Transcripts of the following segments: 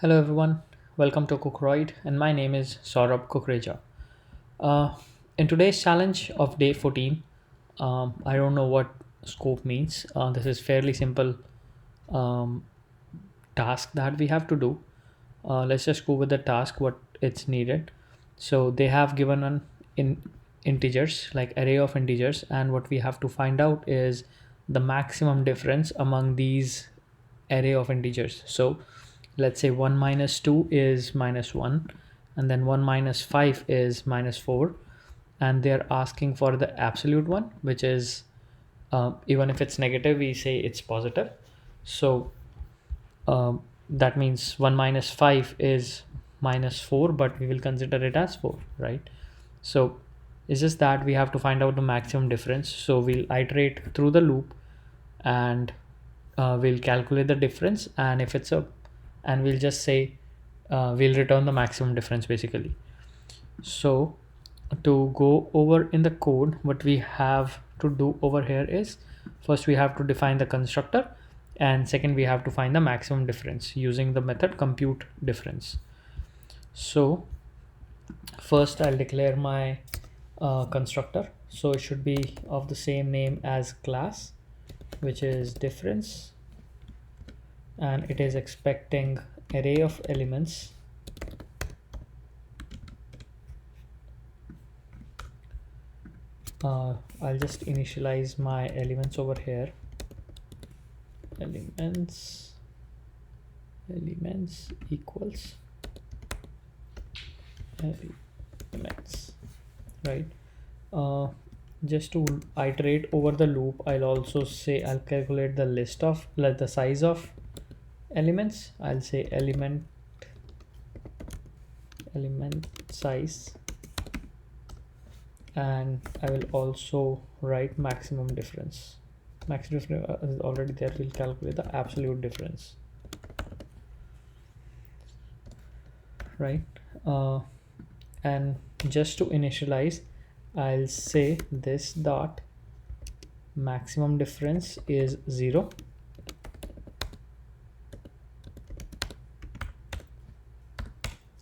Hello everyone, welcome to Cookroid, and my name is Saurabh Kukreja. Uh, in today's challenge of day 14, I don't know what scope means. This is fairly simple um, task that we have to do. Let's just go with the task what it's needed. So they have given an in integers like array of integers, and what we have to find out is the maximum difference among these array of integers. So let's say 1 minus 2 is minus 1, and then 1 minus 5 is minus 4, and they're asking for the absolute one, which is even if it's negative we say it's positive. So that means 1 minus 5 is minus 4, but we will consider it as 4, right? So it's just that we have to find out the maximum difference. So we'll iterate through the loop, and we'll calculate the difference, and if it's a and we'll just say we'll return the maximum difference basically. So to go over in the code, what we have to do over here is first we have to define the constructor, and second we have to find the maximum difference using the method compute difference. So first I'll declare my constructor. So it should be of the same name as class, which is difference, and it is expecting array of elements. I'll just initialize my elements over here. Elements equals elements, right? uh, just to iterate over the loop, I'll also say I'll calculate the list of like the size of elements. I'll say element size, and I will also write maximum difference. Maximum difference is already there. We'll calculate the absolute difference, right? And just to initialize, I'll say this dot maximum difference is 0,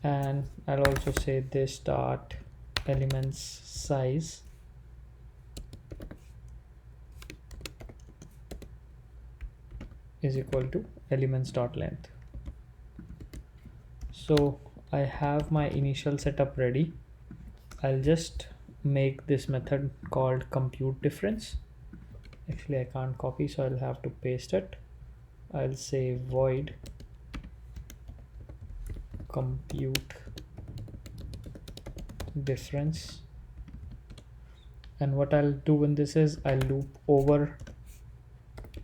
and I'll also say this dot elements size is equal to elements dot length. So I have my initial setup ready. I'll just make this method called compute difference. Actually I can't copy, so I'll have to paste it. I'll say void compute difference, and what I'll do in this is I'll loop over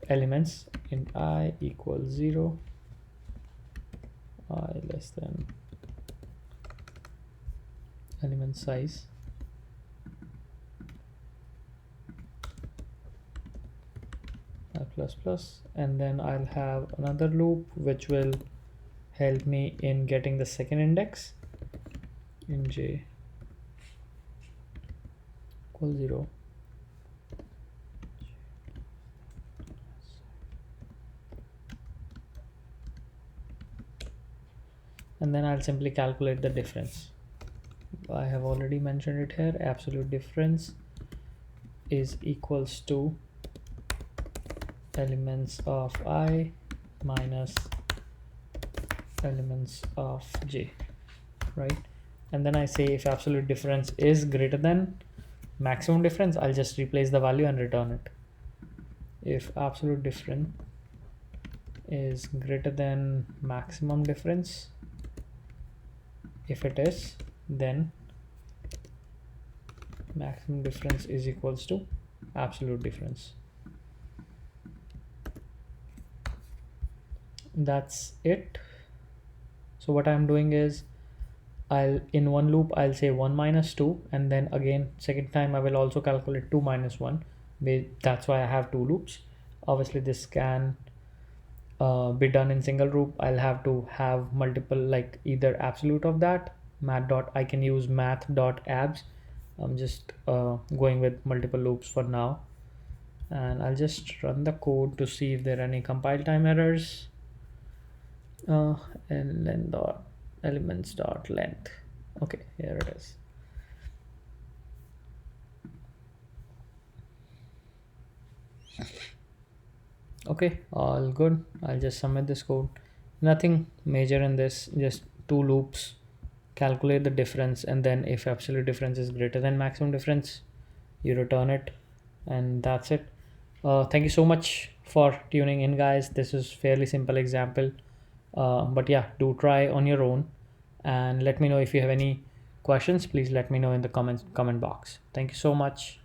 elements in I equals 0, I less than element size, I plus plus, and then I'll have another loop which will help me in getting the second index in j equals 0. And then I'll simply calculate the difference. I have already mentioned it here. Absolute difference is equals to elements of I minus elements of j, right? And then I say if absolute difference is greater than maximum difference, I'll just replace the value and return it. If absolute difference is greater than maximum difference, if it is, then maximum difference is equals to absolute difference. That's it. So what I'm doing is I'll in one loop I'll say 1 minus 2, and then again second time I will also calculate 2 minus 1. That's why I have two loops. Obviously this can be done in single loop. I'll have to have multiple, like either absolute of that math dot, I can use math dot abs. I'm just going with multiple loops for now, and I'll just run the code to see if there are any compile time errors. uh, and then dot elements dot length. Okay, here it is. Okay, all good. I'll just submit this code. Nothing major in this, just two loops. Calculate the difference, and then if absolute difference is greater than maximum difference, you return it, and that's it. Thank you so much for tuning in, guys. This is fairly simple example, but yeah, do try on your own, and let me know if you have any questions. Please let me know in the comment box. Thank you so much.